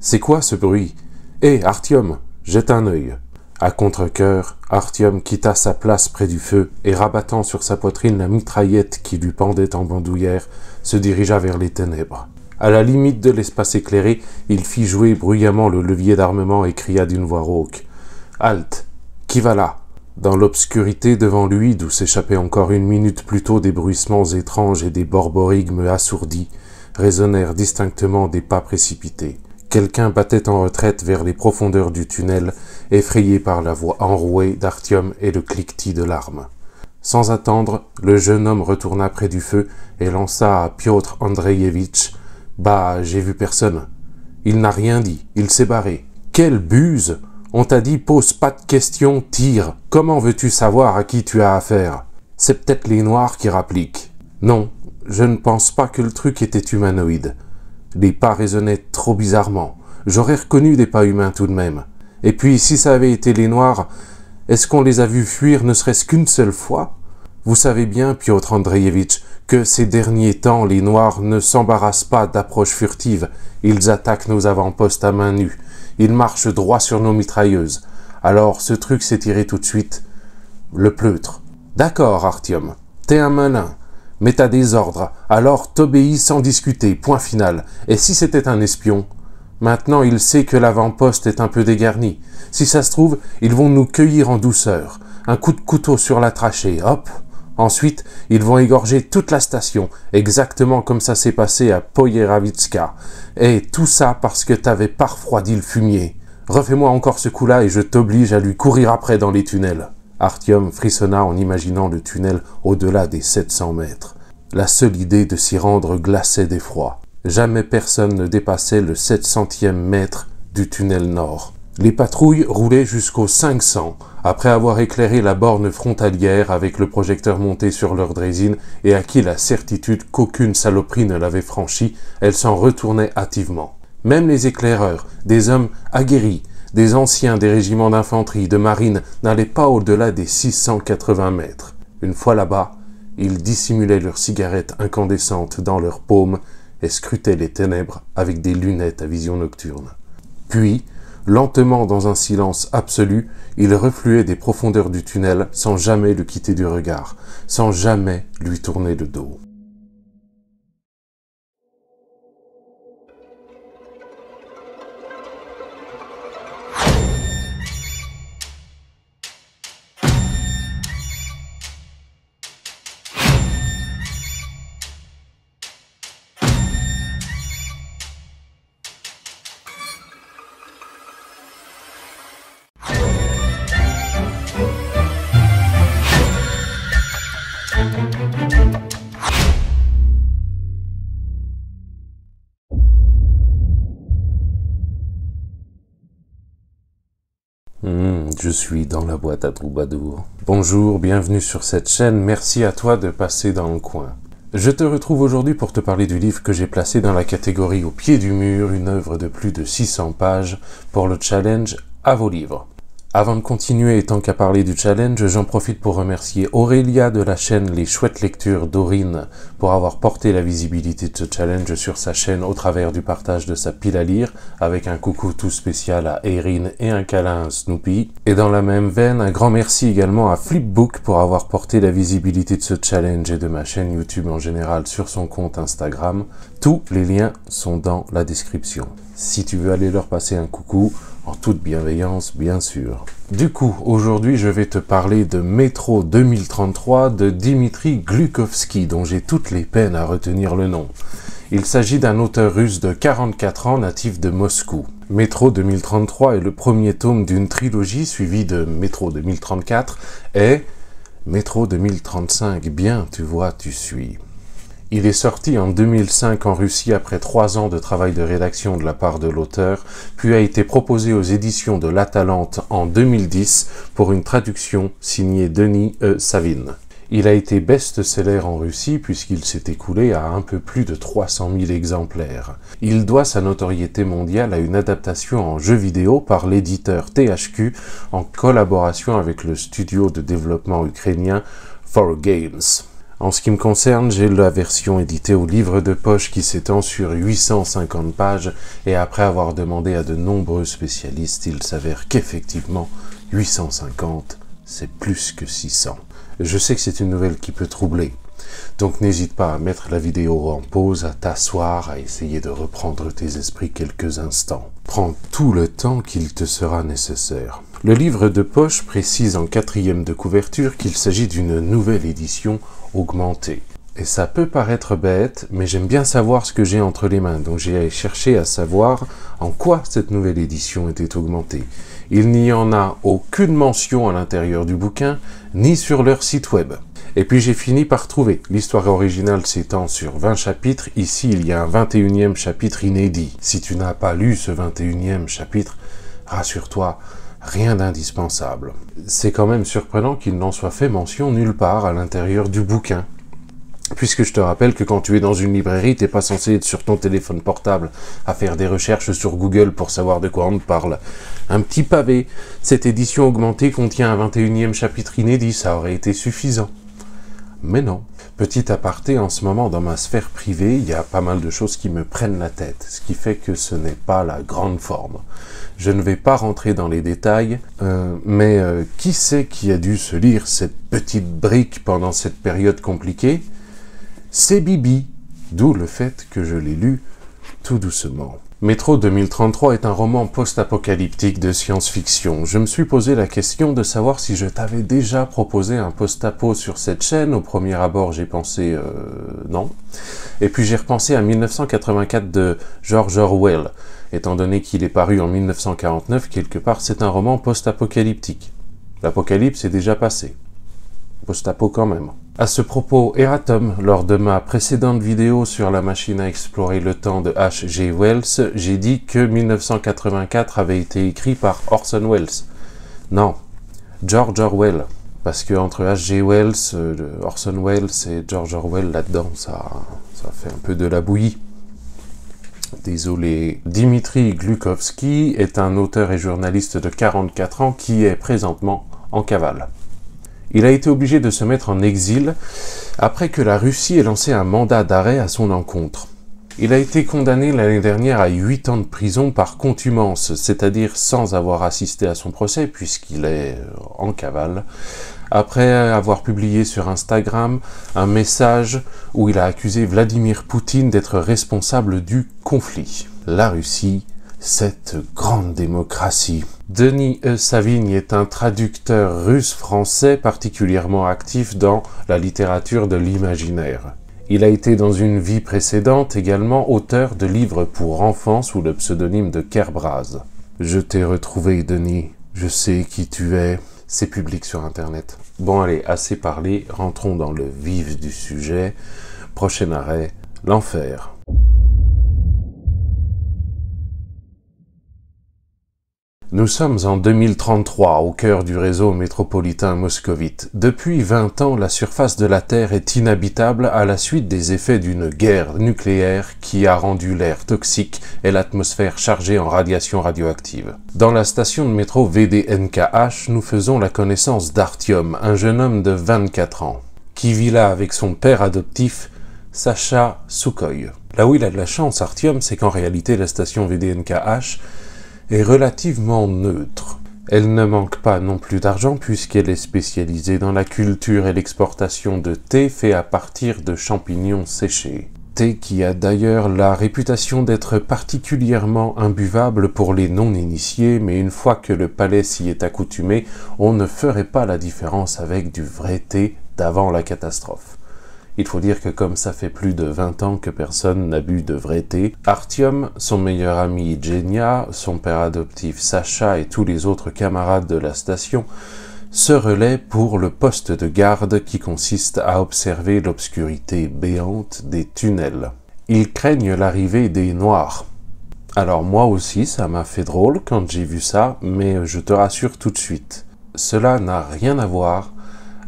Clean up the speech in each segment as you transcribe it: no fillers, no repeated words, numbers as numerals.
C'est quoi ce bruit? Hé, Artyom, jette un œil. À contre-cœur, Artyom quitta sa place près du feu et rabattant sur sa poitrine la mitraillette qui lui pendait en bandoulière, se dirigea vers les ténèbres. À la limite de l'espace éclairé, il fit jouer bruyamment le levier d'armement et cria d'une voix rauque. « Halte! Qui va là ?» Dans l'obscurité devant lui, d'où s'échappaient encore une minute plus tôt des bruissements étranges et des borborigmes assourdis, résonnèrent distinctement des pas précipités. Quelqu'un battait en retraite vers les profondeurs du tunnel, effrayé par la voix enrouée d'Artyom et le cliquetis de l'arme. Sans attendre, le jeune homme retourna près du feu et lança à Piotr Andreïevitch « Bah, j'ai vu personne. » Il n'a rien dit, il s'est barré. Quelle buse! On t'a dit pose pas de questions, tire. Comment veux-tu savoir à qui tu as affaire? C'est peut-être les noirs qui rappliquent. Non, je ne pense pas que le truc était humanoïde. Les pas résonnaient trop bizarrement. J'aurais reconnu des pas humains tout de même. Et puis, si ça avait été les noirs, est-ce qu'on les a vus fuir ne serait-ce qu'une seule fois? Vous savez bien, Piotr Andreïevitch, que ces derniers temps, les noirs ne s'embarrassent pas d'approches furtives. Ils attaquent nos avant-postes à main nue. Ils marchent droit sur nos mitrailleuses. Alors, ce truc s'est tiré tout de suite. Le pleutre. D'accord, Artyom. T'es un malin. Mais t'as des ordres. Alors, t'obéis sans discuter. Point final. Et si c'était un espion? Maintenant, il sait que l'avant-poste est un peu dégarni. Si ça se trouve, ils vont nous cueillir en douceur. Un coup de couteau sur la trachée. Hop. Ensuite, ils vont égorger toute la station, exactement comme ça s'est passé à Poyeravitska. Et tout ça parce que t'avais pas refroidi le fumier. Refais-moi encore ce coup-là et je t'oblige à lui courir après dans les tunnels. Artyom frissonna en imaginant le tunnel au-delà des 700 mètres. La seule idée de s'y rendre glaçait d'effroi. Jamais personne ne dépassait le 700e mètre du tunnel nord. Les patrouilles roulaient jusqu'au 500, après avoir éclairé la borne frontalière avec le projecteur monté sur leur draisine et acquis la certitude qu'aucune saloperie ne l'avait franchie, elles s'en retournaient hâtivement. Même les éclaireurs, des hommes aguerris, des anciens des régiments d'infanterie, de marine, n'allaient pas au-delà des 680 mètres. Une fois là-bas, ils dissimulaient leurs cigarettes incandescentes dans leurs paumes et scrutaient les ténèbres avec des lunettes à vision nocturne. Puis, lentement dans un silence absolu, il refluait des profondeurs du tunnel sans jamais le quitter du regard, sans jamais lui tourner le dos. Je suis dans la boîte à troubadour. Bonjour, bienvenue sur cette chaîne, merci à toi de passer dans le coin. Je te retrouve aujourd'hui pour te parler du livre que j'ai placé dans la catégorie au pied du mur, une œuvre de plus de 600 pages pour le challenge à vos livres. Avant de continuer et tant qu'à parler du challenge, j'en profite pour remercier Aurélia de la chaîne Les Chouettes Lectures d'Aurine pour avoir porté la visibilité de ce challenge sur sa chaîne au travers du partage de sa pile à lire, avec un coucou tout spécial à Erin et un câlin à Snoopy. Et dans la même veine, un grand merci également à Flipbook pour avoir porté la visibilité de ce challenge et de ma chaîne YouTube en général sur son compte Instagram. Tous les liens sont dans la description. Si tu veux aller leur passer un coucou, en toute bienveillance, bien sûr. Du coup, aujourd'hui, je vais te parler de Métro 2033 de Dimitri Glukovski, dont j'ai toutes les peines à retenir le nom. Il s'agit d'un auteur russe de 44 ans, natif de Moscou. Métro 2033 est le premier tome d'une trilogie suivie de Métro 2034 et Métro 2035. Bien, tu vois, tu suis. Il est sorti en 2005 en Russie après 3 ans de travail de rédaction de la part de l'auteur, puis a été proposé aux éditions de l'Atalante en 2010 pour une traduction signée Denis E. Savine. Il a été best-seller en Russie puisqu'il s'est écoulé à un peu plus de 300 000 exemplaires. Il doit sa notoriété mondiale à une adaptation en jeu vidéo par l'éditeur THQ en collaboration avec le studio de développement ukrainien 4Games. En ce qui me concerne, j'ai la version éditée au livre de poche qui s'étend sur 850 pages et après avoir demandé à de nombreux spécialistes, il s'avère qu'effectivement 850, c'est plus que 600. Je sais que c'est une nouvelle qui peut troubler, donc n'hésite pas à mettre la vidéo en pause, à t'asseoir, à essayer de reprendre tes esprits quelques instants. Prends tout le temps qu'il te sera nécessaire. Le livre de poche précise en 4e de couverture qu'il s'agit d'une nouvelle édition augmentée. Et ça peut paraître bête, mais j'aime bien savoir ce que j'ai entre les mains, donc j'ai cherché à savoir en quoi cette nouvelle édition était augmentée. Il n'y en a aucune mention à l'intérieur du bouquin, ni sur leur site web. Et puis j'ai fini par trouver. L'histoire originale s'étend sur 20 chapitres, ici il y a un 21e chapitre inédit. Si tu n'as pas lu ce 21e chapitre, rassure-toi, rien d'indispensable. C'est quand même surprenant qu'il n'en soit fait mention nulle part à l'intérieur du bouquin. Puisque je te rappelle que quand tu es dans une librairie, t'es pas censé être sur ton téléphone portable à faire des recherches sur Google pour savoir de quoi on te parle. Un petit pavé. Cette édition augmentée contient un 21e chapitre inédit, ça aurait été suffisant. Mais non. Petit aparté, en ce moment, dans ma sphère privée, il y a pas mal de choses qui me prennent la tête, ce qui fait que ce n'est pas la grande forme. Je ne vais pas rentrer dans les détails, mais qui c'est qui a dû se lire cette petite brique pendant cette période compliquée? C'est Bibi, d'où le fait que je l'ai lu tout doucement. Métro 2033 est un roman post-apocalyptique de science-fiction. Je me suis posé la question de savoir si je t'avais déjà proposé un post-apo sur cette chaîne. Au premier abord, j'ai pensé non. Et puis j'ai repensé à 1984 de George Orwell. Étant donné qu'il est paru en 1949, quelque part, c'est un roman post-apocalyptique. L'apocalypse est déjà passé. Post-apo quand même. À ce propos, erratum, lors de ma précédente vidéo sur la machine à explorer le temps de H.G. Wells, j'ai dit que 1984 avait été écrit par Orson Welles. Non, George Orwell. Parce que entre H.G. Wells, Orson Welles et George Orwell là-dedans, ça fait un peu de la bouillie. Désolé. Dimitri Glukovski est un auteur et journaliste de 44 ans qui est présentement en cavale. Il a été obligé de se mettre en exil après que la Russie ait lancé un mandat d'arrêt à son encontre. Il a été condamné l'année dernière à 8 ans de prison par contumace, c'est-à-dire sans avoir assisté à son procès puisqu'il est en cavale, après avoir publié sur Instagram un message où il a accusé Vladimir Poutine d'être responsable du conflit. La Russie, cette grande démocratie. Denis E. Savigne est un traducteur russe-français particulièrement actif dans la littérature de l'imaginaire. Il a été dans une vie précédente également auteur de livres pour enfants sous le pseudonyme de Kerbraz. Je t'ai retrouvé, Denis. Je sais qui tu es. C'est public sur Internet. Bon allez, assez parlé, rentrons dans le vif du sujet. Prochain arrêt, l'enfer. Nous sommes en 2033, au cœur du réseau métropolitain moscovite. Depuis 20 ans, la surface de la Terre est inhabitable à la suite des effets d'une guerre nucléaire qui a rendu l'air toxique et l'atmosphère chargée en radiation radioactive. Dans la station de métro VDNKH, nous faisons la connaissance d'Artyom, un jeune homme de 24 ans, qui vit là avec son père adoptif, Sacha Soukhoï. Là où il a de la chance, Artyom, c'est qu'en réalité, la station VDNKH est relativement neutre. Elle ne manque pas non plus d'argent puisqu'elle est spécialisée dans la culture et l'exportation de thé fait à partir de champignons séchés. Thé qui a d'ailleurs la réputation d'être particulièrement imbuvable pour les non-initiés, mais une fois que le palais s'y est accoutumé, on ne ferait pas la différence avec du vrai thé d'avant la catastrophe. Il faut dire que comme ça fait plus de 20 ans que personne n'a bu de vrai thé, Artyom, son meilleur ami Genia, son père adoptif Sacha et tous les autres camarades de la station se relaient pour le poste de garde qui consiste à observer l'obscurité béante des tunnels. Ils craignent l'arrivée des Noirs. Alors moi aussi, ça m'a fait drôle quand j'ai vu ça, mais je te rassure tout de suite. Cela n'a rien à voir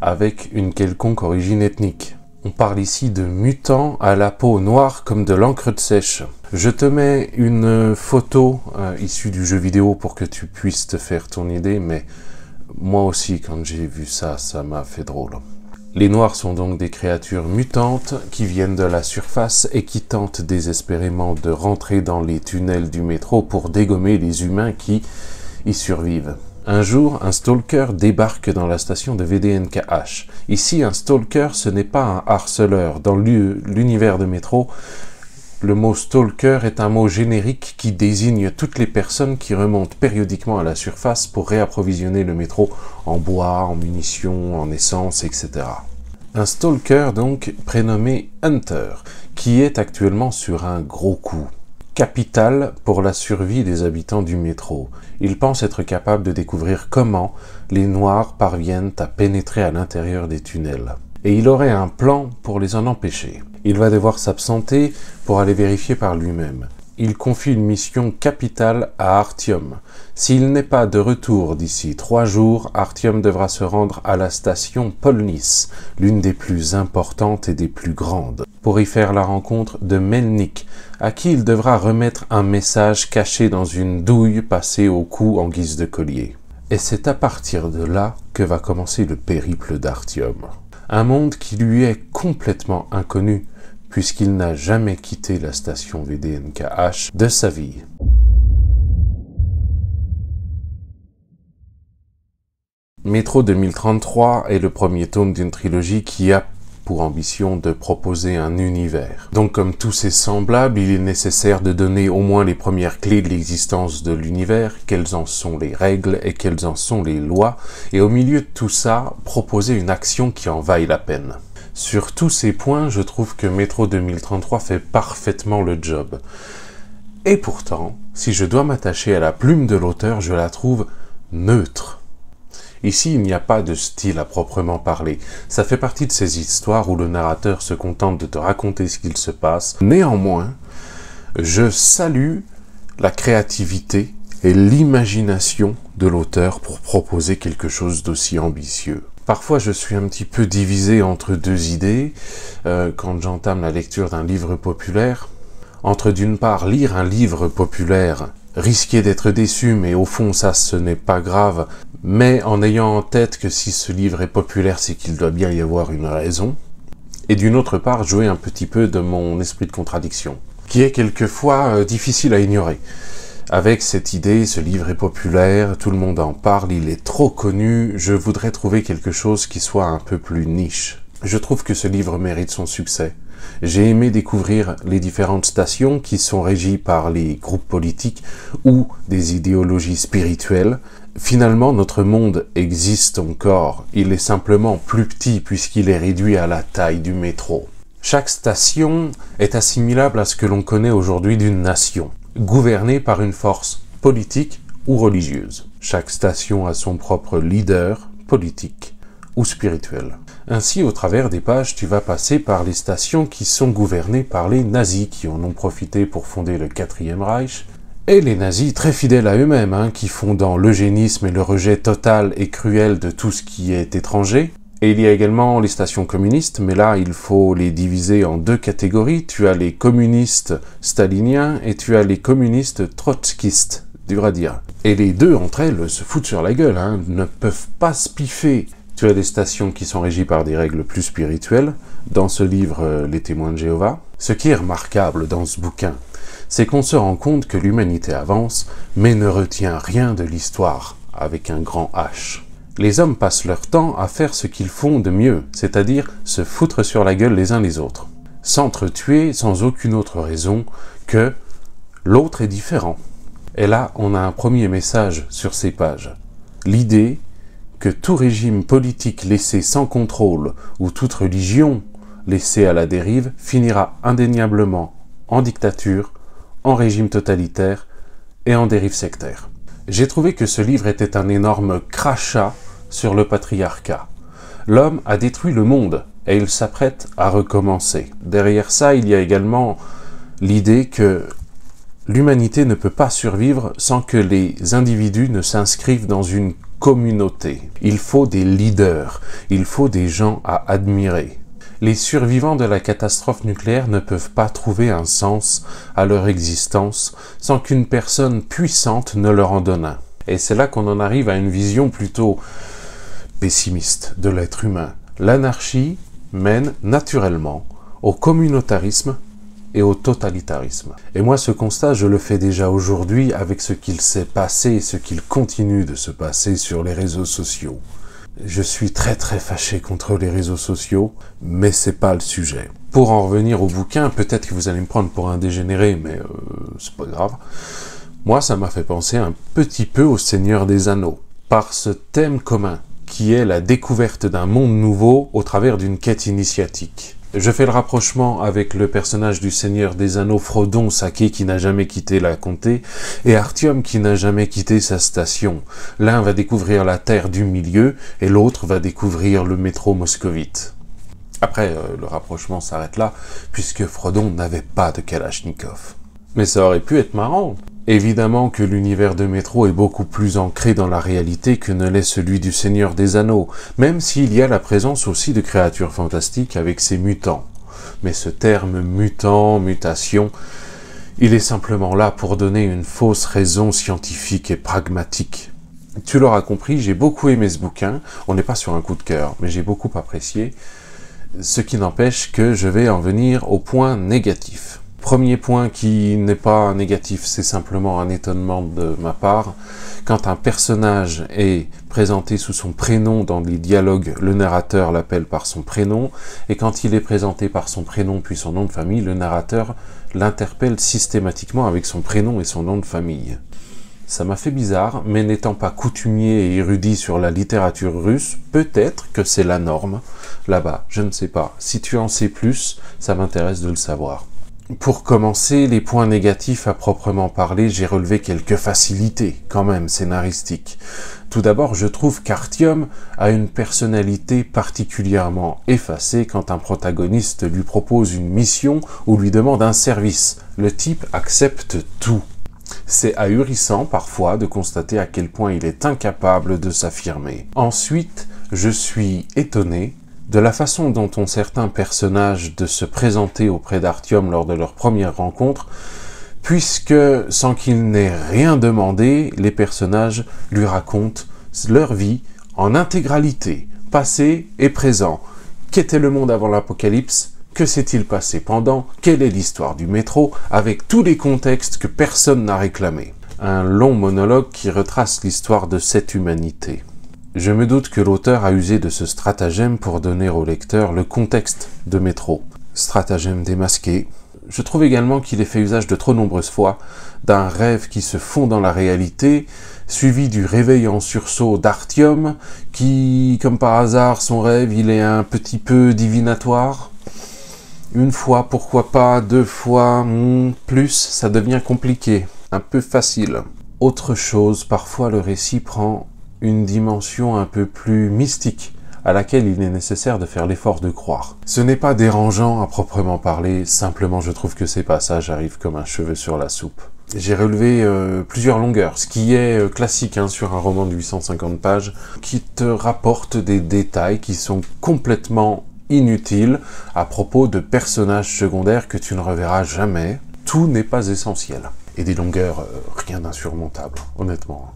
avec une quelconque origine ethnique. On parle ici de mutants à la peau noire comme de l'encre de sèche. Je te mets une photo issue du jeu vidéo pour que tu puisses te faire ton idée, mais moi aussi, quand j'ai vu ça, ça m'a fait drôle. Les Noirs sont donc des créatures mutantes qui viennent de la surface et qui tentent désespérément de rentrer dans les tunnels du métro pour dégommer les humains qui y survivent. Un jour, un stalker débarque dans la station de VDNKH. Ici, un stalker, ce n'est pas un harceleur. Dans l'univers de métro, le mot stalker est un mot générique qui désigne toutes les personnes qui remontent périodiquement à la surface pour réapprovisionner le métro en bois, en munitions, en essence, etc. Un stalker donc prénommé Hunter, qui est actuellement sur un gros coup. Capital pour la survie des habitants du métro. Il pense être capable de découvrir comment les Noirs parviennent à pénétrer à l'intérieur des tunnels. Et il aurait un plan pour les en empêcher. Il va devoir s'absenter pour aller vérifier par lui-même. Il confie une mission capitale à Artyom. S'il n'est pas de retour d'ici 3 jours, Artyom devra se rendre à la station Polnis, l'une des plus importantes et des plus grandes, pour y faire la rencontre de Melnik, à qui il devra remettre un message caché dans une douille passée au cou en guise de collier. Et c'est à partir de là que va commencer le périple d'Artyom. Un monde qui lui est complètement inconnu, puisqu'il n'a jamais quitté la station VDNKH de sa vie. Métro 2033 est le premier tome d'une trilogie qui a pour ambition de proposer un univers. Donc comme tous ses semblables, il est nécessaire de donner au moins les premières clés de l'existence de l'univers, quelles en sont les règles et quelles en sont les lois, et au milieu de tout ça, proposer une action qui en vaille la peine. Sur tous ces points, je trouve que Métro 2033 fait parfaitement le job. Et pourtant, si je dois m'attacher à la plume de l'auteur, je la trouve neutre. Ici, il n'y a pas de style à proprement parler. Ça fait partie de ces histoires où le narrateur se contente de te raconter ce qu'il se passe. Néanmoins, je salue la créativité et l'imagination de l'auteur pour proposer quelque chose d'aussi ambitieux. Parfois, je suis un petit peu divisé entre deux idées quand j'entame la lecture d'un livre populaire. Entre d'une part, lire un livre populaire, risquer d'être déçu, mais au fond, ça, ce n'est pas grave, mais en ayant en tête que si ce livre est populaire, c'est qu'il doit bien y avoir une raison. Et d'une autre part, jouer un petit peu de mon esprit de contradiction, qui est quelquefois difficile à ignorer. Avec cette idée, ce livre est populaire, tout le monde en parle, il est trop connu, je voudrais trouver quelque chose qui soit un peu plus niche. Je trouve que ce livre mérite son succès. J'ai aimé découvrir les différentes stations qui sont régies par les groupes politiques ou des idéologies spirituelles. Finalement, notre monde existe encore, il est simplement plus petit puisqu'il est réduit à la taille du métro. Chaque station est assimilable à ce que l'on connaît aujourd'hui d'une nation, gouvernée par une force politique ou religieuse. Chaque station a son propre leader politique ou spirituel. Ainsi, au travers des pages, tu vas passer par les stations qui sont gouvernées par les nazis, qui en ont profité pour fonder le 4e Reich, et les nazis très fidèles à eux-mêmes, qui font dans l'eugénisme et le rejet total et cruel de tout ce qui est étranger. Et il y a également les stations communistes, mais là, il faut les diviser en deux catégories. Tu as les communistes staliniens et tu as les communistes trotskistes, dur à dire. Et les deux entre elles se foutent sur la gueule, ne peuvent pas se piffer. Tu as des stations qui sont régies par des règles plus spirituelles, dans ce livre Les Témoins de Jéhovah. Ce qui est remarquable dans ce bouquin, c'est qu'on se rend compte que l'humanité avance, mais ne retient rien de l'histoire, avec un grand H. Les hommes passent leur temps à faire ce qu'ils font de mieux, c'est-à-dire se foutre sur la gueule les uns les autres, s'entretuer sans aucune autre raison que l'autre est différent. Et là, on a un premier message sur ces pages. L'idée que tout régime politique laissé sans contrôle ou toute religion laissée à la dérive finira indéniablement en dictature, en régime totalitaire et en dérive sectaire. J'ai trouvé que ce livre était un énorme crachat sur le patriarcat. L'homme a détruit le monde et il s'apprête à recommencer. Derrière ça, il y a également l'idée que l'humanité ne peut pas survivre sans que les individus ne s'inscrivent dans une communauté. Il faut des leaders, il faut des gens à admirer. Les survivants de la catastrophe nucléaire ne peuvent pas trouver un sens à leur existence sans qu'une personne puissante ne leur en donne un. Et c'est là qu'on en arrive à une vision plutôt pessimiste de l'être humain. L'anarchie mène naturellement au communautarisme et au totalitarisme. Et moi, ce constat, je le fais déjà aujourd'hui avec ce qu'il s'est passé et ce qu'il continue de se passer sur les réseaux sociaux. Je suis très fâché contre les réseaux sociaux, mais c'est pas le sujet. Pour en revenir au bouquin, peut-être que vous allez me prendre pour un dégénéré, mais c'est pas grave. Moi, ça m'a fait penser un petit peu au Seigneur des Anneaux, par ce thème commun, qui est la découverte d'un monde nouveau au travers d'une quête initiatique. Je fais le rapprochement avec le personnage du Seigneur des Anneaux, Frodon Sake, qui n'a jamais quitté la comté, et Artyom qui n'a jamais quitté sa station. L'un va découvrir la terre du milieu, et l'autre va découvrir le métro moscovite. Après, le rapprochement s'arrête là, puisque Frodon n'avait pas de Kalachnikov. Mais ça aurait pu être marrant. Évidemment que l'univers de Métro est beaucoup plus ancré dans la réalité que ne l'est celui du Seigneur des Anneaux, même s'il y a la présence aussi de créatures fantastiques avec ses mutants. Mais ce terme mutant, mutation, il est simplement là pour donner une fausse raison scientifique et pragmatique. Tu l'auras compris, j'ai beaucoup aimé ce bouquin, on n'est pas sur un coup de cœur, mais j'ai beaucoup apprécié, ce qui n'empêche que je vais en venir au point négatif. Premier point qui n'est pas négatif, c'est simplement un étonnement de ma part. Quand un personnage est présenté sous son prénom dans les dialogues, le narrateur l'appelle par son prénom, et quand il est présenté par son prénom puis son nom de famille, le narrateur l'interpelle systématiquement avec son prénom et son nom de famille. Ça m'a fait bizarre, mais n'étant pas coutumier et érudit sur la littérature russe, peut-être que c'est la norme là-bas, je ne sais pas. Si tu en sais plus, ça m'intéresse de le savoir. Pour commencer, les points négatifs à proprement parler, j'ai relevé quelques facilités, quand même, scénaristiques. Tout d'abord, je trouve qu'Artyom a une personnalité particulièrement effacée quand un protagoniste lui propose une mission ou lui demande un service. Le type accepte tout. C'est ahurissant, parfois, de constater à quel point il est incapable de s'affirmer. Ensuite, je suis étonné de la façon dont ont certains personnages de se présenter auprès d'Artyom lors de leur première rencontre, puisque, sans qu'il n'ait rien demandé, les personnages lui racontent leur vie en intégralité, passé et présent. Qu'était le monde avant l'apocalypse? Que s'est-il passé pendant? Quelle est l'histoire du métro? Avec tous les contextes que personne n'a réclamés. Un long monologue qui retrace l'histoire de cette humanité. Je me doute que l'auteur a usé de ce stratagème pour donner au lecteur le contexte de Métro. Stratagème démasqué. Je trouve également qu'il est fait usage de trop nombreuses fois d'un rêve qui se fond dans la réalité, suivi du réveil en sursaut d'Artyom, qui, comme par hasard, son rêve, il est un petit peu divinatoire. Une fois, pourquoi pas, deux fois, plus, ça devient compliqué, un peu facile. Autre chose, parfois le récit prend une dimension un peu plus mystique, à laquelle il est nécessaire de faire l'effort de croire. Ce n'est pas dérangeant à proprement parler, simplement je trouve que ces passages arrivent comme un cheveu sur la soupe. J'ai relevé plusieurs longueurs, ce qui est classique sur un roman de 850 pages, qui te rapporte des détails qui sont complètement inutiles à propos de personnages secondaires que tu ne reverras jamais. Tout n'est pas essentiel. Et des longueurs, rien d'insurmontable, honnêtement.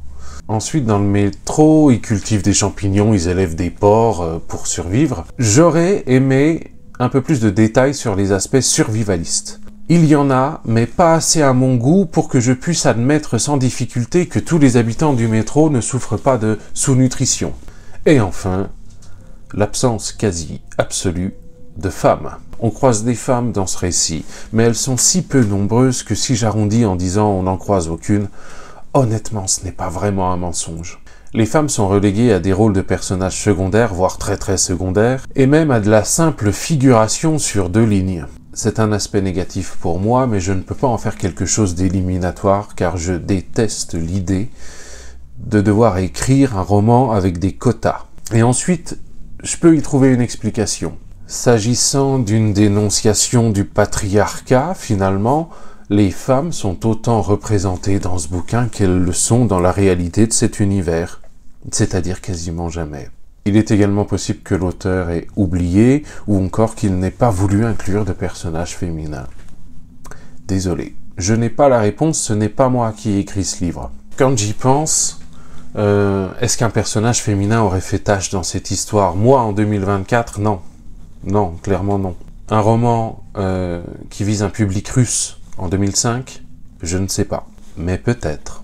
Ensuite, dans le métro, ils cultivent des champignons, ils élèvent des porcs pour survivre. J'aurais aimé un peu plus de détails sur les aspects survivalistes. Il y en a, mais pas assez à mon goût pour que je puisse admettre sans difficulté que tous les habitants du métro ne souffrent pas de sous-nutrition. Et enfin, l'absence quasi absolue de femmes. On croise des femmes dans ce récit, mais elles sont si peu nombreuses que si j'arrondis en disant on n'en croise aucune, honnêtement, ce n'est pas vraiment un mensonge. Les femmes sont reléguées à des rôles de personnages secondaires, voire très secondaires, et même à de la simple figuration sur 2 lignes. C'est un aspect négatif pour moi, mais je ne peux pas en faire quelque chose d'éliminatoire, car je déteste l'idée de devoir écrire un roman avec des quotas. Et ensuite, je peux y trouver une explication. S'agissant d'une dénonciation du patriarcat, finalement, les femmes sont autant représentées dans ce bouquin qu'elles le sont dans la réalité de cet univers, c'est-à-dire quasiment jamais. Il est également possible que l'auteur ait oublié, ou encore qu'il n'ait pas voulu inclure de personnages féminins. Désolé, je n'ai pas la réponse, ce n'est pas moi qui ai écrit ce livre. Quand j'y pense, Est-ce qu'un personnage féminin aurait fait tâche dans cette histoire? Moi, en 2024, non. Non, clairement non. Un roman qui vise un public russe en 2005, je ne sais pas. Mais peut-être.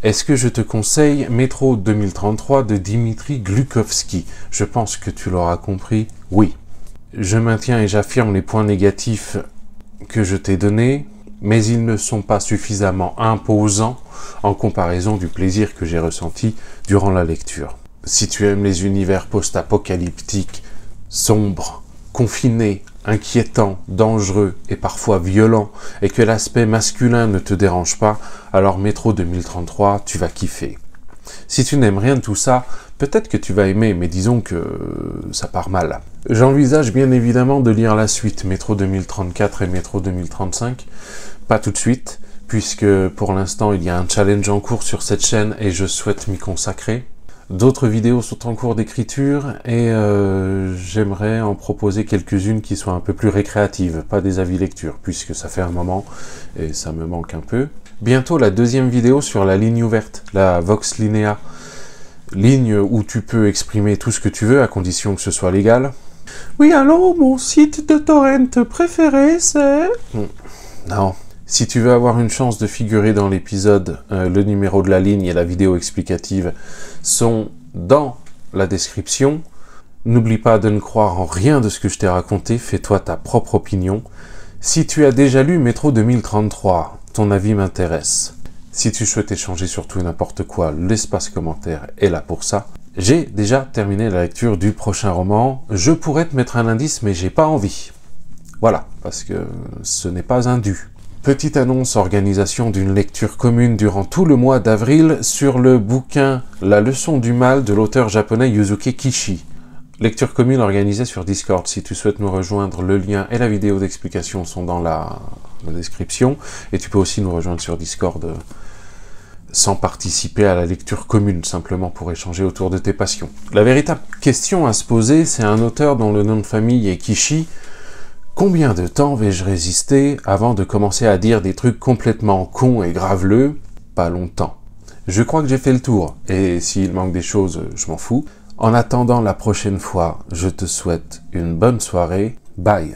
Est-ce que je te conseille Métro 2033 de Dimitri Glukovski? Je pense que tu l'auras compris, oui. Je maintiens et j'affirme les points négatifs que je t'ai donnés, mais ils ne sont pas suffisamment imposants en comparaison du plaisir que j'ai ressenti durant la lecture. Si tu aimes les univers post-apocalyptiques, sombres, confinés, inquiétants, dangereux et parfois violents, et que l'aspect masculin ne te dérange pas, alors Métro 2033, tu vas kiffer. Si tu n'aimes rien de tout ça, peut-être que tu vas aimer, mais disons que ça part mal. J'envisage bien évidemment de lire la suite, Métro 2034 et Métro 2035, pas tout de suite, puisque pour l'instant il y a un challenge en cours sur cette chaîne et je souhaite m'y consacrer. D'autres vidéos sont en cours d'écriture et j'aimerais en proposer quelques-unes qui soient un peu plus récréatives, pas des avis lecture, puisque ça fait un moment et ça me manque un peu. Bientôt la deuxième vidéo sur la ligne ouverte, la Vox Linea, ligne où tu peux exprimer tout ce que tu veux à condition que ce soit légal. Oui, allô, mon site de torrent préféré, c'est... Non. Si tu veux avoir une chance de figurer dans l'épisode, le numéro de la ligne et la vidéo explicative sont dans la description. N'oublie pas de ne croire en rien de ce que je t'ai raconté, fais-toi ta propre opinion. Si tu as déjà lu Métro 2033, ton avis m'intéresse. Si tu souhaites échanger sur tout et n'importe quoi, l'espace commentaire est là pour ça. J'ai déjà terminé la lecture du prochain roman. Je pourrais te mettre un indice, mais j'ai pas envie. Voilà, parce que ce n'est pas un dû. Petite annonce, organisation d'une lecture commune durant tout le mois d'avril sur le bouquin La leçon du mal de l'auteur japonais Yuzuki Kishi. Lecture commune organisée sur Discord. Si tu souhaites nous rejoindre, le lien et la vidéo d'explication sont dans la description. Et tu peux aussi nous rejoindre sur Discord sans participer à la lecture commune, simplement pour échanger autour de tes passions. La véritable question à se poser, c'est un auteur dont le nom de famille est Kishi. Combien de temps vais-je résister avant de commencer à dire des trucs complètement cons et graveleux? Pas longtemps. Je crois que j'ai fait le tour, et s'il manque des choses, je m'en fous. En attendant la prochaine fois, je te souhaite une bonne soirée. Bye.